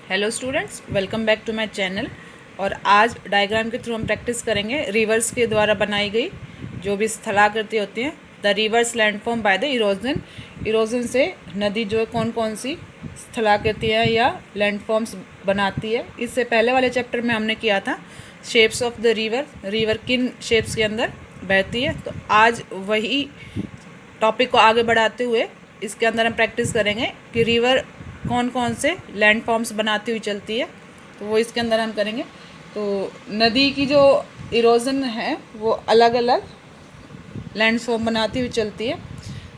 Hello students, welcome back to my channel. और आज diagram के थ्रू हम प्रैक्टिस करेंगे रिवर्स के द्वारा बनाई गई जो भी स्थलाकृति होती हैं, the reverse landform by the erosion. Erosion से नदी जो है कौन कौन सी स्थलाकृतियाँ या लैंडफॉर्म्स बनाती है। इससे पहले वाले चैप्टर में हमने किया था shapes of the river, river किन शेप्स के अंदर बहती है। तो आज वही टॉपिक को आगे बढ़ाते हुए इसके अंदर हम प्रैक्टिस करेंगे कि रिवर कौन कौन से लैंड फॉर्म्स बनाती हुई चलती है, तो वो इसके अंदर हम करेंगे। तो नदी की जो इरोजन है वो अलग अलग लैंड फॉर्म बनाती हुई चलती है।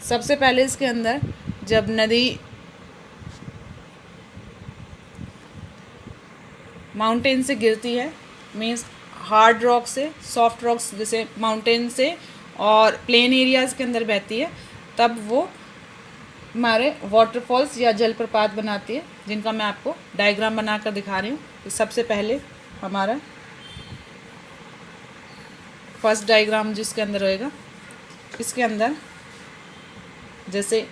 सबसे पहले इसके अंदर जब नदी माउंटेन से गिरती है, मीन्स हार्ड रॉक से, सॉफ्ट रॉक्स जैसे माउंटेन से और प्लेन एरियाज़ के अंदर बहती है, तब वो हमारे वाटरफॉल्स या जलप्रपात बनाती है, जिनका मैं आपको डायग्राम बनाकर दिखा रही हूँ। तो सबसे पहले हमारा फर्स्ट डायग्राम जिसके अंदर रहेगा, इसके अंदर जैसे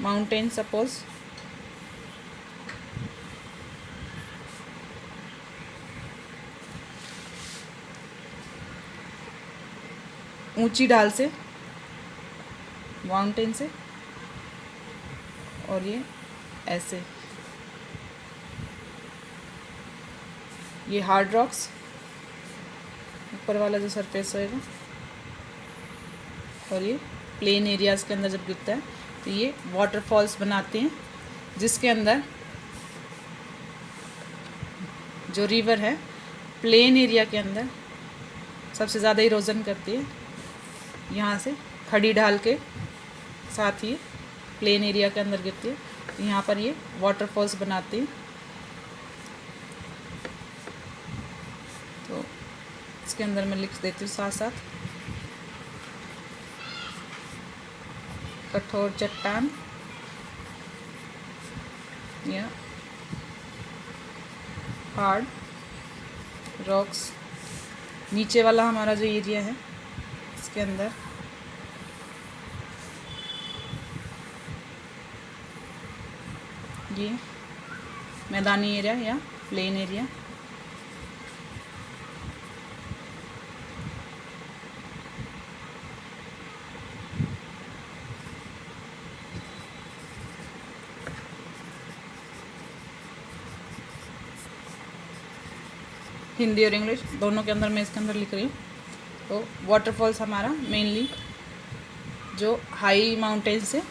माउंटेन, सपोज ऊंची ढाल से, माउंटेन से, और ये ऐसे, ये हार्ड रॉक्स, ऊपर वाला जो सरफेस होएगा, और ये प्लेन एरियाज़ के अंदर जब गिरता है तो ये वाटरफॉल्स बनाते हैं, जिसके अंदर जो रिवर है प्लेन एरिया के अंदर सबसे ज़्यादा इरोजन करती है। यहाँ से खड़ी ढाल के साथ ही प्लेन एरिया के अंदर गिरती है, तो यहाँ पर ये वाटरफॉल्स बनाती है। तो इसके अंदर मैं लिख देती हूँ साथ साथ, कठोर चट्टान या हार्ड रॉक्स। नीचे वाला हमारा जो एरिया है इसके अंदर ये मैदानी एरिया या प्लेन एरिया। हिंदी और इंग्लिश दोनों के अंदर मैं इसके अंदर लिख रही हूँ। तो वाटरफॉल्स हमारा मेनली जो हाई माउंटेन से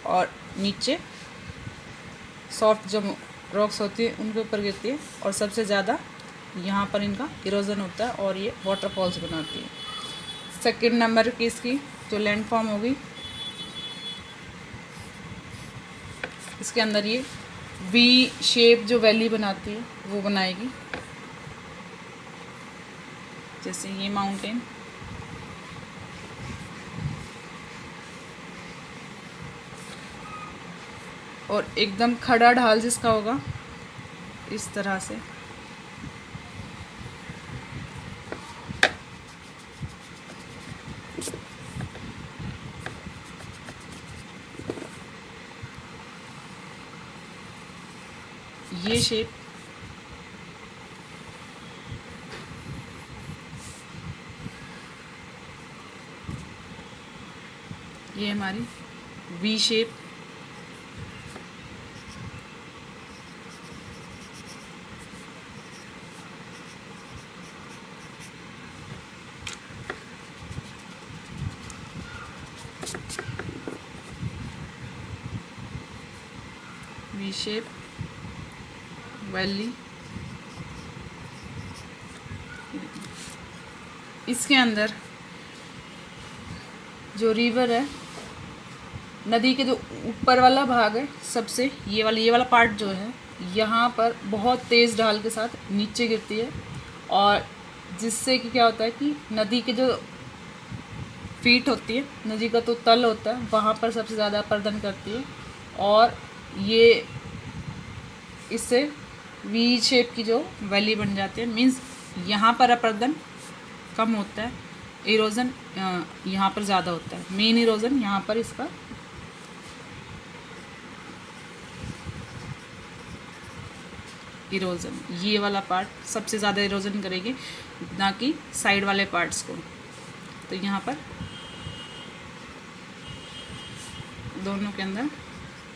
और नीचे सॉफ्ट जो रॉक्स होती है उनके ऊपर गिरती है, और सबसे ज़्यादा यहाँ पर इनका इरोजन होता है और ये वाटरफॉल्स बनाती है। सेकंड नंबर की इसकी जो लैंड फॉर्म होगी, इसके अंदर ये वी शेप जो वैली बनाती है वो बनाएगी। जैसे ये माउंटेन, और एकदम खड़ा ढाल जिसका होगा इस तरह से, ये शेप ये हमारी V shape, V shape valley. इसके अंदर जो रिवर है, नदी के जो ऊपर वाला भाग है सबसे, ये वाला पार्ट जो है यहाँ पर बहुत तेज़ ढाल के साथ नीचे गिरती है, और जिससे कि क्या होता है कि नदी के जो फीट होती है, नदी का तो तल होता है, वहाँ पर सबसे ज़्यादा अपर्दन करती है, और ये इससे वी शेप की जो वैली बन जाती है। मीन्स यहाँ पर अपर्दन कम होता है, इरोजन यहाँ पर ज़्यादा होता है। मेन इरोजन यहाँ पर इसका इरोजन, ये वाला पार्ट सबसे ज़्यादा इरोजन करेगी, ना कि साइड वाले पार्ट्स को। तो यहाँ पर दोनों के अंदर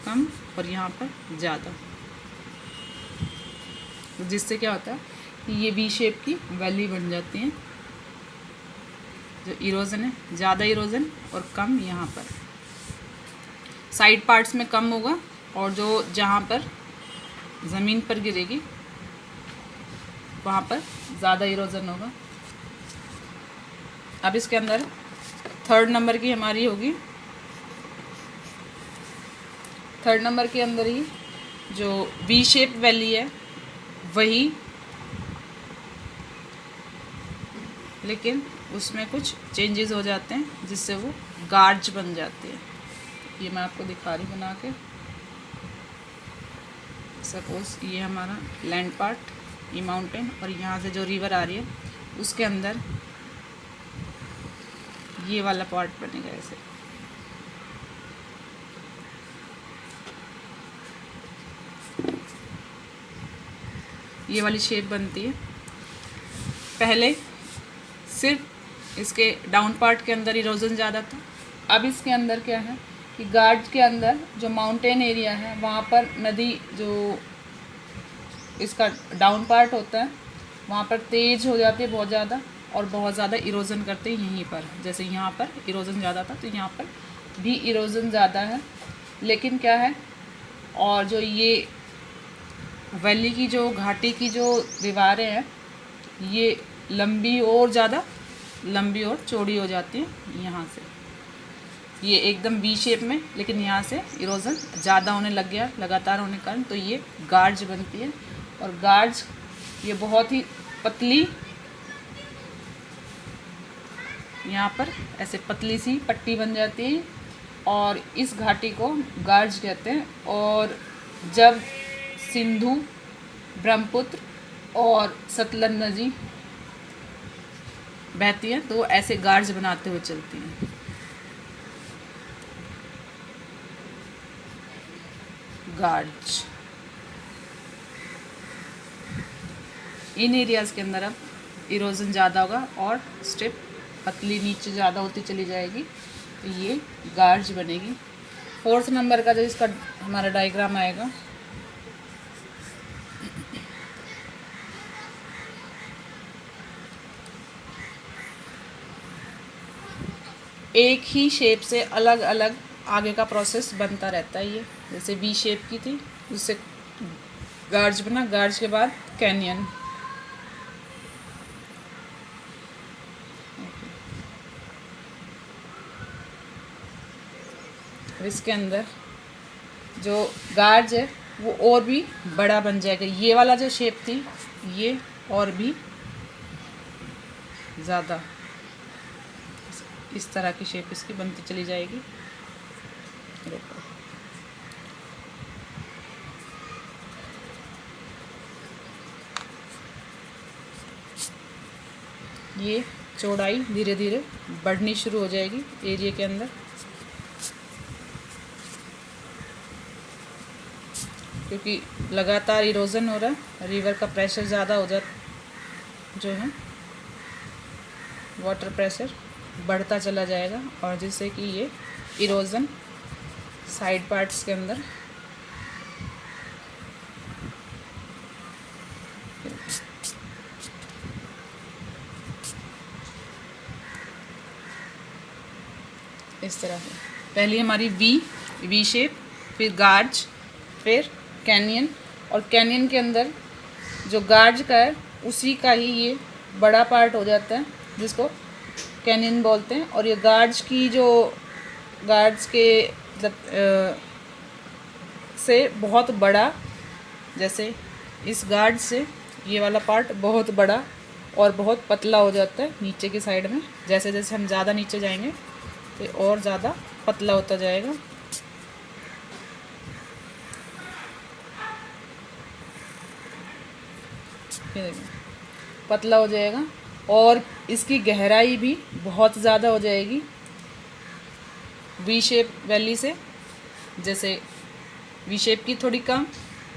कम और यहाँ पर ज़्यादा, जिससे क्या होता है कि ये वी शेप की वैली बन जाती है। जो इरोजन है, ज़्यादा इरोजन और कम यहाँ पर साइड पार्ट्स में कम होगा, और जो जहाँ पर ज़मीन पर गिरेगी वहाँ पर ज़्यादा इरोजन होगा। अब इसके अंदर 3rd नंबर की हमारी होगी, 3rd नंबर के अंदर ही जो वी शेप वैली है वही, लेकिन उसमें कुछ चेंजेस हो जाते हैं जिससे वो गार्ज बन जाती है। ये मैं आपको दिखा रही बना के। सपोज ये हमारा लैंड पार्ट, ये माउंटेन, और यहाँ से जो रिवर आ रही है उसके अंदर ये वाला पार्ट बनेगा ऐसे। ये वाली शेप बनती है। पहले सिर्फ इसके डाउन पार्ट के अंदर इरोजन ज़्यादा था, अब इसके अंदर क्या है कि गार्ड के अंदर जो माउंटेन एरिया है वहाँ पर नदी, जो इसका डाउन पार्ट होता है वहाँ पर तेज़ हो जाती है बहुत ज़्यादा, और बहुत ज़्यादा इरोजन करते हैं यहीं पर। जैसे यहाँ पर इरोजन ज़्यादा था तो यहाँ पर भी इरोजन ज़्यादा है। लेकिन क्या है, और जो ये वैली की जो घाटी की जो दीवारें हैं ये लंबी और ज़्यादा लंबी और चौड़ी हो जाती हैं यहाँ से। ये एकदम वी शेप में, लेकिन यहाँ से इरोजन ज़्यादा होने लग गया लगातार होने के कारण, तो ये गार्ज बनती है। और गार्ज ये बहुत ही पतली, यहाँ पर ऐसे पतली सी पट्टी बन जाती है, और इस घाटी को गार्ज कहते हैं। और जब सिंधु, ब्रह्मपुत्र और सतलज नदी बहती हैं तो ऐसे गार्ज बनाते हुए चलती हैं। गार्ज इन एरियाज़ के अंदर अब इरोजन ज़्यादा होगा और स्ट्रिप पतली नीचे ज़्यादा होती चली जाएगी, तो ये गार्ज बनेगी। 4th नंबर का जो इसका हमारा डायग्राम आएगा, एक ही शेप से अलग अलग आगे का प्रोसेस बनता रहता है। ये जैसे वी शेप की थी, उससे गार्ज बना, गार्ज के बाद कैनियन। इसके अंदर जो गार्ज है वो और भी बड़ा बन जाएगा। ये वाला जो शेप थी ये और भी ज़्यादा इस तरह की शेप इसकी बनती चली जाएगी। ये चौड़ाई धीरे धीरे बढ़नी शुरू हो जाएगी एरिया के अंदर, क्योंकि लगातार इरोजन हो रहा है, रिवर का प्रेशर ज़्यादा हो जाता, जो है वाटर प्रेशर बढ़ता चला जाएगा, और जिससे कि ये इरोजन साइड पार्ट्स के अंदर इस तरह से पहली हमारी वी शेप, फिर गार्ज, फिर कैनियन, और कैनियन के अंदर जो गार्ज का है उसी का ही ये बड़ा पार्ट हो जाता है जिसको कैनियन बोलते हैं। और ये गार्ज की जो गार्ज के मतलब से बहुत बड़ा, जैसे इस गार्ज से ये वाला पार्ट बहुत बड़ा और बहुत पतला हो जाता है नीचे की साइड में। जैसे जैसे हम ज़्यादा नीचे जाएंगे तो और ज़्यादा पतला होता जाएगा। ये देखिए पतला हो जाएगा, और इसकी गहराई भी बहुत ज़्यादा हो जाएगी वी शेप वैली से। जैसे वी शेप की थोड़ी कम,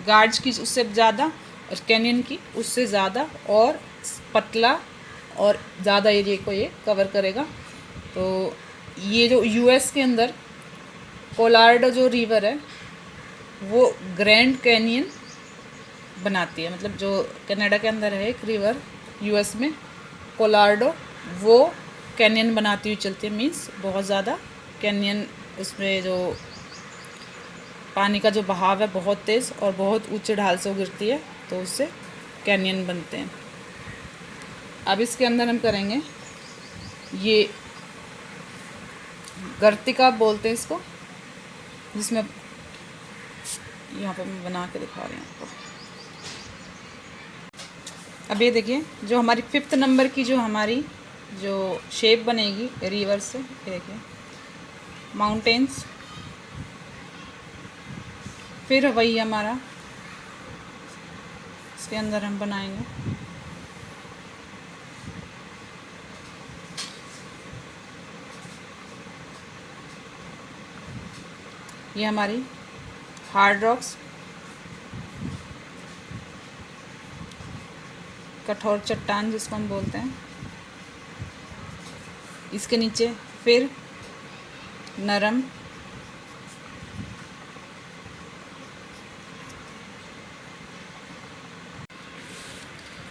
गार्ज की उससे ज़्यादा, और कैनियन की उससे ज़्यादा और पतला और ज़्यादा एरिया को ये कवर करेगा। तो ये जो यूएस के अंदर कोलोराडो जो रिवर है वो ग्रैंड कैनियन बनाती है, मतलब जो कनाडा के अंदर है एक रिवर यूएस में कोलोराडो, वो कैनियन बनाती हुई चलती है। मीन्स बहुत ज़्यादा कैनियन, उसमें जो पानी का जो बहाव है बहुत तेज़ और बहुत ऊंचे ढाल से वो गिरती है, तो उससे कैनियन बनते हैं। अब इसके अंदर हम करेंगे ये गर्तिका बोलते हैं इसको, जिसमें यहाँ पर मैं बना के दिखा रही हूँ आपको। अब ये देखिए जो हमारी 5th नंबर की जो हमारी जो शेप बनेगी रिवर से, ये देखिए माउंटेन्स, फिर वही हमारा इसके अंदर हम बनाएंगे ये हमारी हार्ड रॉक्स, कठोर चट्टान जिसको हम बोलते हैं। इसके नीचे फिर नरम,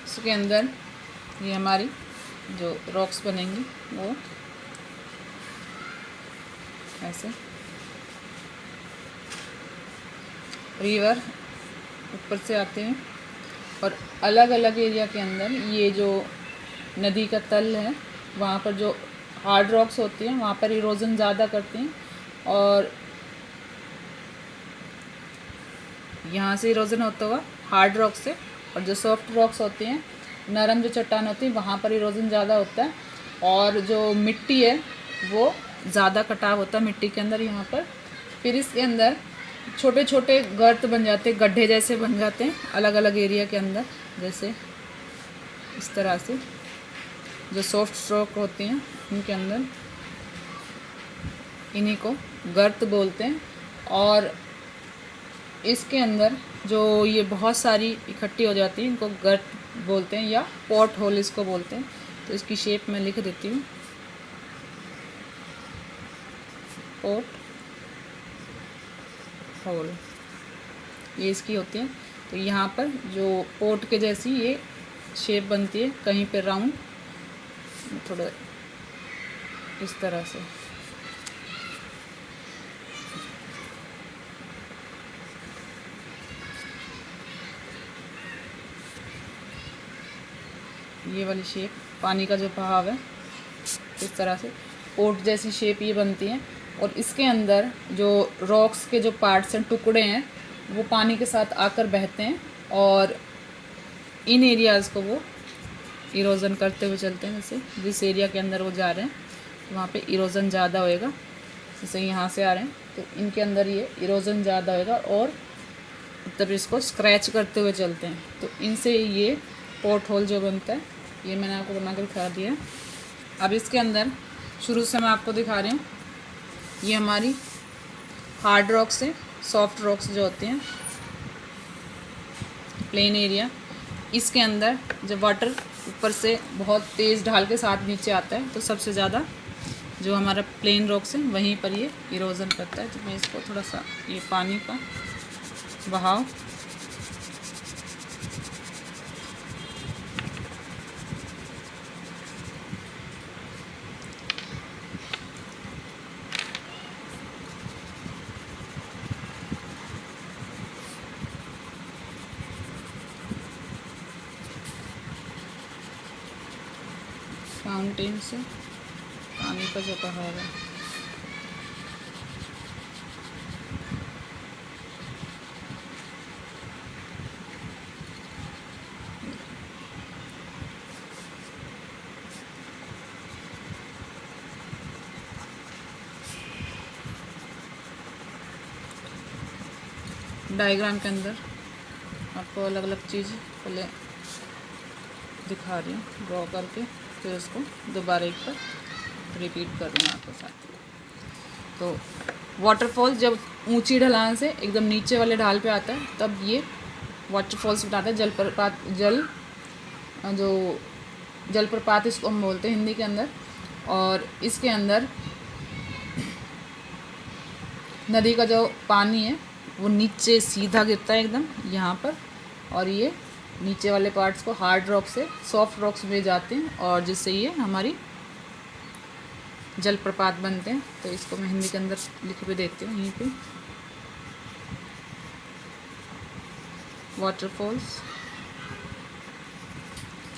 इसके अंदर ये हमारी जो रॉक्स बनेंगी वो ऐसे रिवर ऊपर से आते हैं और अलग अलग एरिया के अंदर ये जो नदी का तल है वहाँ पर जो हार्ड रॉक्स होती हैं वहाँ पर इरोजन ज़्यादा करती हैं, और यहाँ से इरोजन होता हुआ हार्ड रॉक से, और जो सॉफ्ट रॉक्स होती हैं नरम जो चट्टान होती है वहाँ पर इरोजन ज़्यादा होता है, और जो मिट्टी है वो ज़्यादा कटाव होता है मिट्टी के अंदर यहाँ पर। फिर इसके अंदर छोटे छोटे गर्त बन जाते हैं, गड्ढे जैसे बन जाते हैं अलग अलग एरिया के अंदर, जैसे इस तरह से जो सॉफ्ट स्ट्रोक होती हैं उनके अंदर, इन्हीं को गर्त बोलते हैं। और इसके अंदर जो ये बहुत सारी इकट्ठी हो जाती है इनको गर्त बोलते हैं, या पॉट होल इसको बोलते हैं। तो इसकी शेप मैं लिख देती हूँ, पॉट होल ये इसकी होती है। तो यहाँ पर जो पोट के जैसी ये शेप बनती है, कहीं पे राउंड, थोड़ा इस तरह से। ये वाली शेप पानी का जो बहाव है इस तरह से पोट जैसी शेप ये बनती है। और इसके अंदर जो रॉक्स के जो पार्ट्स हैं, टुकड़े हैं, वो पानी के साथ आकर बहते हैं और इन एरियाज़ को वो इरोजन करते हुए चलते हैं। जैसे जिस एरिया के अंदर वो जा रहे हैं वहाँ पे इरोजन ज़्यादा होएगा, जैसे यहाँ से आ रहे हैं तो इनके अंदर ये इरोजन ज़्यादा होएगा और तब इसको स्क्रैच करते हुए चलते हैं। तो इनसे ये पोर्ट होल जो बनता है ये मैंने आपको बना कर दिखा दिया है। अब इसके अंदर शुरू से मैं आपको दिखा रही हूँ, ये हमारी हार्ड रॉक्स है, सॉफ्ट रॉक्स जो होते हैं प्लेन एरिया, इसके अंदर जब वाटर ऊपर से बहुत तेज़ ढाल के साथ नीचे आता है तो सबसे ज़्यादा जो हमारा प्लेन रॉक्स है वहीं पर ये इरोजन करता है। तो मैं इसको थोड़ा सा ये पानी का बहाव माउंटेन से पानी का जो बहाव है डायग्राम के अंदर आपको अलग अलग चीज़ पहले दिखा रही हूँ ड्रॉ करके, फिर उसको दोबारा एक बार रिपीट कर रही हूँ आपके साथ। तो वाटरफॉल जब ऊंची ढलान से एकदम नीचे वाले ढाल पे आता है तब ये वाटरफॉल्स बनाते हैं, जलप्रपात, जो जलप्रपात इसको हम बोलते हैं हिंदी के अंदर। और इसके अंदर नदी का जो पानी है वो नीचे सीधा गिरता है एकदम यहाँ पर, और ये नीचे वाले पार्ट्स को हार्ड रॉक से सॉफ्ट रॉक्स में जाते हैं, और जिससे ये हमारी जलप्रपात बनते हैं। तो इसको मैं हिंदी के अंदर लिखे हुए देखती हूँ यहीं पे, वाटरफॉल्स।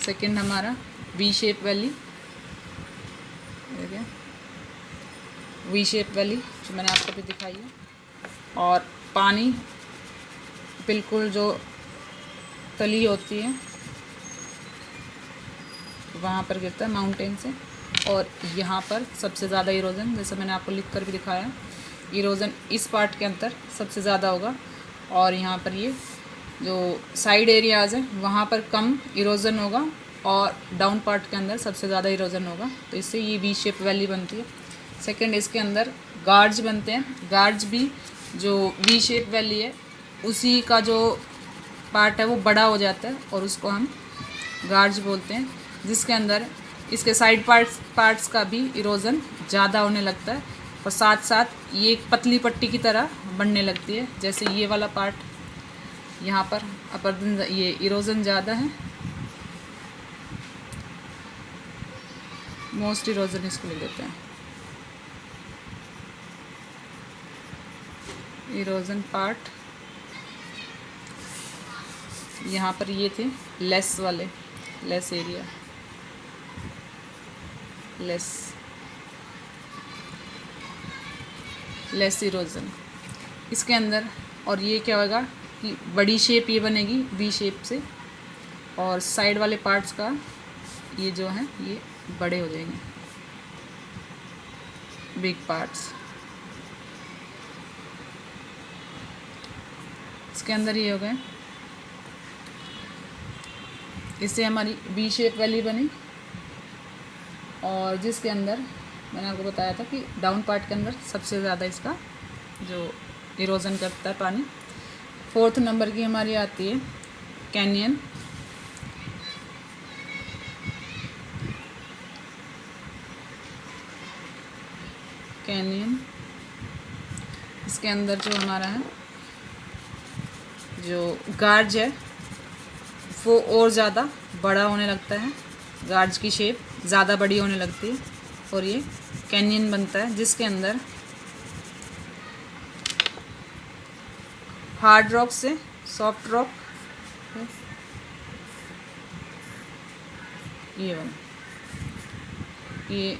सेकंड हमारा V shape valley, V shape valley जो मैंने आपको भी दिखाई है, और पानी बिल्कुल जो तली होती है वहाँ पर गिरता है माउंटेन से। और यहाँ पर सबसे ज़्यादा इरोजन, जैसे मैंने आपको लिख कर भी दिखाया, इरोजन इस पार्ट के अंदर सबसे ज़्यादा होगा, और यहाँ पर ये जो साइड एरियाज़ हैं वहाँ पर कम इरोजन होगा, और डाउन पार्ट के अंदर सबसे ज़्यादा इरोजन होगा। तो इससे ये वी शेप वैली बनती है। सेकंड, इसके अंदर गार्ज बनते हैं। गार्ज भी जो वी शेप वैली है उसी का जो पार्ट है वो बड़ा हो जाता है, और उसको हम गार्ज बोलते हैं, जिसके अंदर इसके साइड पार्ट्स का भी इरोजन ज़्यादा होने लगता है, और साथ साथ ये एक पतली पट्टी की तरह बनने लगती है। जैसे ये वाला पार्ट यहाँ पर अपर ये इरोजन ज़्यादा है, मोस्ट इरोजन इसको ले लेते हैं, इरोजन पार्ट। यहाँ पर ये थे लेस वाले, लेस एरिया, लेस इरोजन इसके अंदर। और ये क्या होगा कि बड़ी शेप ये बनेगी वी शेप से, और साइड वाले पार्ट्स का ये जो है ये बड़े हो जाएंगे, बिग पार्ट्स। इसके अंदर ये हो गए, इससे हमारी वी शेप वैली बनी, और जिसके अंदर मैंने आपको बताया था कि डाउन पार्ट के अंदर सबसे ज़्यादा इसका जो इरोजन करता है पानी। फोर्थ नंबर की हमारी आती है कैनियन। कैनियन इसके अंदर जो हमारा है जो गार्ज है वो और ज़्यादा बड़ा होने लगता है, गार्ज की शेप ज़्यादा बड़ी होने लगती है, और ये कैनियन बनता है, जिसके अंदर हार्ड रॉक से सॉफ्ट रॉक, ये वाला, ये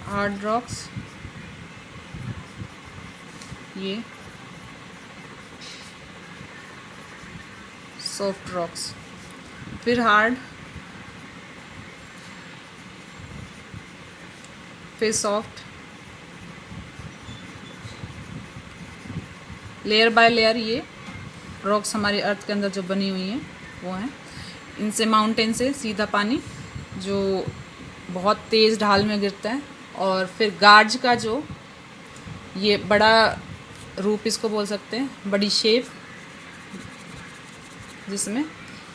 हार्ड रॉक्स, ये सॉफ्ट रॉक्स, फिर हार्ड, फिर सॉफ्ट, लेयर बाय लेयर ये रॉक्स हमारी अर्थ के अंदर जो बनी हुई हैं वो हैं। इनसे माउंटेन से सीधा पानी जो बहुत तेज़ ढाल में गिरता है, और फिर गार्ज का जो ये बड़ा रूप इसको बोल सकते हैं, बड़ी शेप, जिसमें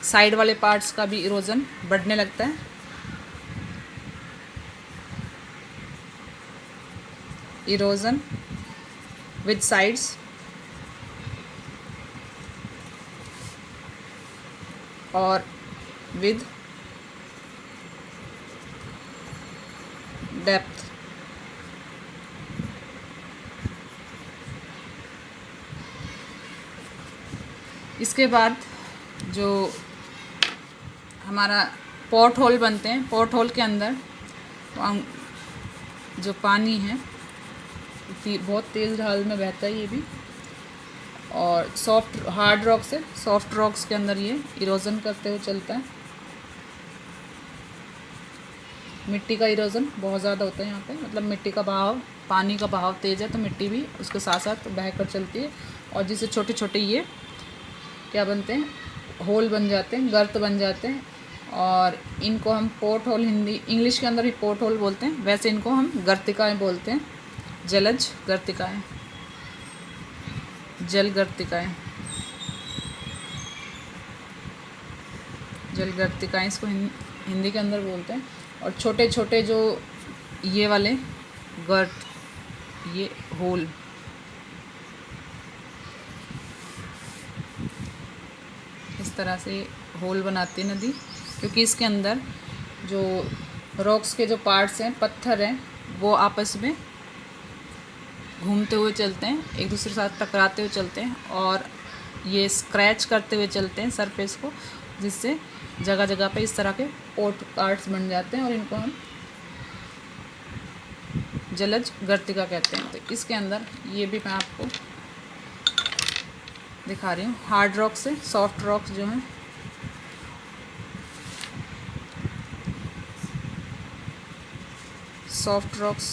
साइड वाले पार्ट्स का भी इरोजन बढ़ने लगता है। इरोजन विद साइड्स, और विद डेप्थ। इसके बाद जो हमारा पॉट होल बनते हैं, पॉट होल के अंदर जो पानी है बहुत तेज़ ढाल में बहता है ये भी, और सॉफ्ट हार्ड रॉक से सॉफ्ट रॉक्स के अंदर ये इरोजन करते हुए चलता है। मिट्टी का इरोजन बहुत ज़्यादा होता है यहाँ पे, मतलब मिट्टी का बहाव, पानी का बहाव तेज़ है तो मिट्टी भी उसके साथ साथ बह कर चलती है, और जिससे छोटे छोटे ये क्या बनते हैं, होल बन जाते हैं, गर्त बन जाते हैं, और इनको हम पोर्ट होल, हिंदी इंग्लिश के अंदर भी पोर्ट होल बोलते हैं, वैसे इनको हम गर्तिकाएँ बोलते हैं, जलज गर्तिकाएँ, जल गर्तिकाएँ। जलगर्तिकाएँ इसको हिंदी के अंदर बोलते हैं। और छोटे छोटे जो ये वाले गर्त, ये होल, इस तरह से होल बनाती है नदी, क्योंकि इसके अंदर जो रॉक्स के जो पार्ट्स हैं, पत्थर हैं, वो आपस में घूमते हुए चलते हैं, एक दूसरे के साथ टकराते हुए चलते हैं और ये स्क्रैच करते हुए चलते हैं सरफेस को, जिससे जगह जगह पे इस तरह के पोर्ट पार्ट्स बन जाते हैं और इनको हम जलज गर्तिका कहते हैं। तो इसके अंदर ये भी मैं आपको दिखा रही हूँ, हार्ड रॉक से सॉफ्ट रॉक्स जो हैं, सॉफ्ट रॉक्स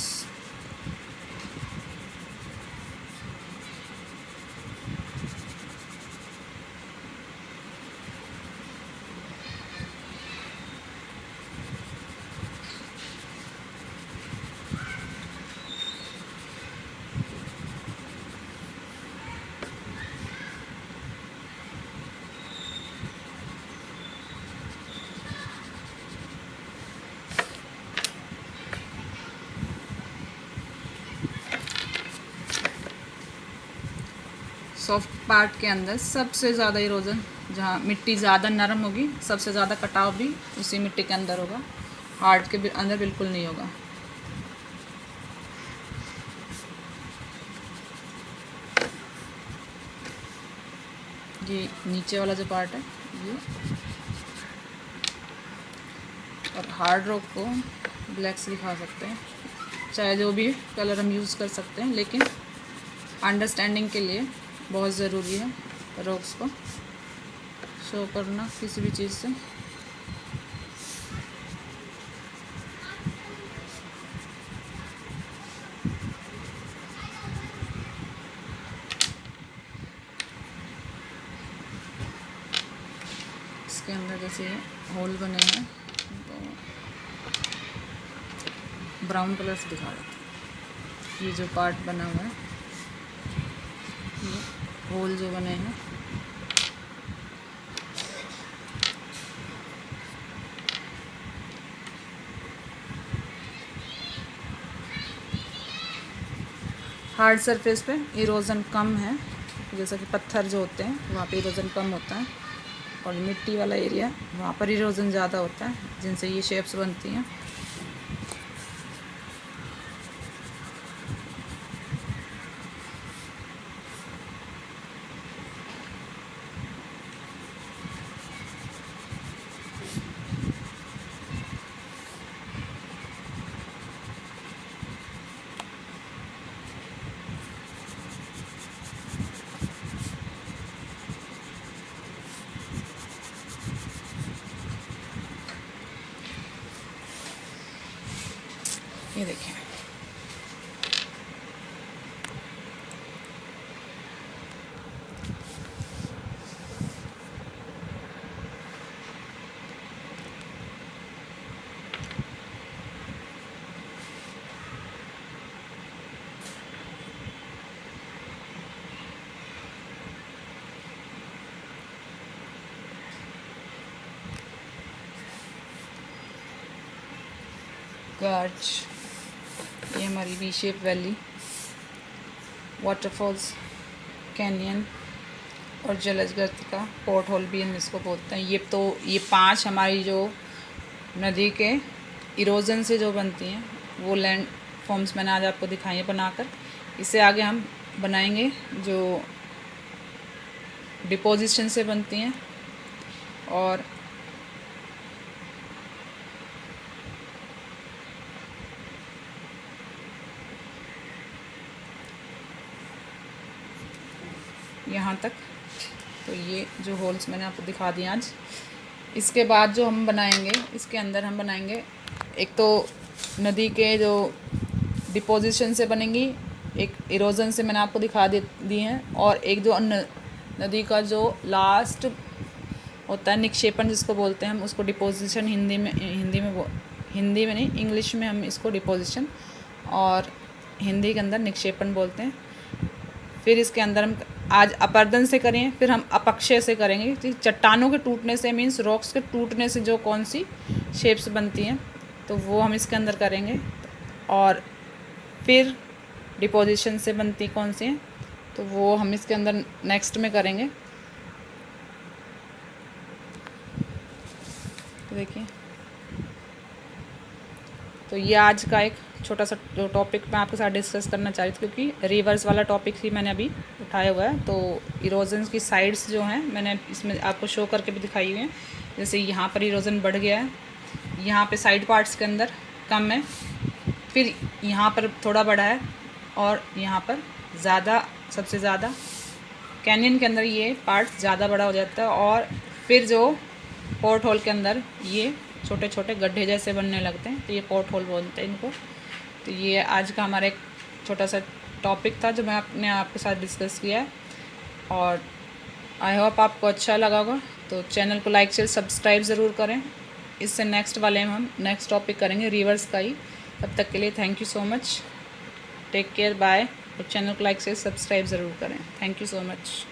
सॉफ्ट पार्ट के अंदर सबसे ज़्यादा इरोजन, जहाँ मिट्टी ज़्यादा नरम होगी, सबसे ज़्यादा कटाव भी उसी मिट्टी के अंदर होगा, हार्ड के अंदर बिल्कुल नहीं होगा। ये नीचे वाला जो पार्ट है ये, और हार्ड रॉक को ब्लैक से दिखा सकते हैं, चाहे जो भी कलर हम यूज़ कर सकते हैं, लेकिन अंडरस्टैंडिंग के लिए बहुत ज़रूरी है रॉक्स को शो करना किसी भी चीज़ से। इसके अंदर जैसे होल बने हैं तो ब्राउन कलर से दिखा देते हैं। ये जो पार्ट बना हुआ है, ये होल जो बने हैं, हार्ड सरफेस पे इरोजन कम है, जैसा कि पत्थर जो होते हैं वहाँ पे इरोजन कम होता है, और मिट्टी वाला एरिया वहाँ पर इरोजन ज़्यादा होता है, जिनसे ये शेप्स बनती हैं। ये देखिए, गार्ज, ये हमारी V shape valley, waterfalls, canyon और जलज गर्तिका, पोर्ट होल भी हम इसको बोलते हैं। ये 5 हमारी जो नदी के इरोजन से जो बनती हैं वो लैंड फॉर्म्स मैंने आज आपको दिखाई हैं बनाकर। इससे आगे हम बनाएंगे जो डिपोजिशन से बनती हैं, और यहाँ तक। तो ये जो होल्स मैंने आपको दिखा दिए आज। इसके बाद जो हम बनाएंगे, इसके अंदर हम बनाएंगे, एक तो नदी के जो डिपोजिशन से बनेंगी, एक इरोजन से मैंने आपको दिखा दी हैं, और एक जो नदी का जो लास्ट होता है निक्षेपण जिसको बोलते हैं हम, उसको डिपोजिशन हिंदी में नहीं, इंग्लिश में हम इसको डिपोजिशन और हिंदी के अंदर निक्षेपण बोलते हैं। फिर इसके अंदर हम आज अपर्दन से करें, फिर हम अपक्षय से करेंगे। चट्टानों के टूटने से मीन्स रॉक्स के टूटने से जो कौन सी शेप्स बनती हैं तो वो हम इसके अंदर करेंगे। और फिर डिपोजिशन से बनती कौन सी हैं तो वो हम इसके अंदर नेक्स्ट में करेंगे। तो देखिए, तो ये आज का एक छोटा सा जो टॉपिक मैं आपके साथ डिस्कस करना चाह रही थी, क्योंकि रिवर्स वाला टॉपिक ही मैंने अभी उठाया हुआ है। तो इरोजन की साइड्स जो हैं मैंने इसमें आपको शो करके भी दिखाई हुई हैं। जैसे यहाँ पर इरोजन बढ़ गया है, यहाँ पे साइड पार्ट्स के अंदर कम है, फिर यहाँ पर थोड़ा बढ़ा है और यहाँ पर ज़्यादा, सबसे ज़्यादा कैनियन के अंदर ये पार्ट ज़्यादा बड़ा हो जाता है। और फिर जो पोर्ट होल के अंदर ये छोटे छोटे गड्ढे जैसे बनने लगते हैं, तो ये पोर्ट होल बोलते हैं इनको। तो ये आज का हमारा एक छोटा सा टॉपिक था जो मैं अपने आपके साथ डिस्कस किया है, और आई होप आपको अच्छा लगा होगा। तो चैनल को लाइक शेयर सब्सक्राइब ज़रूर करें। इससे नेक्स्ट वाले में हम नेक्स्ट टॉपिक करेंगे रिवर्स का ही। तब तक के लिए thank you so much, take care, bye. और चैनल को लाइक शेयर सब्सक्राइब ज़रूर करें। Thank you so much.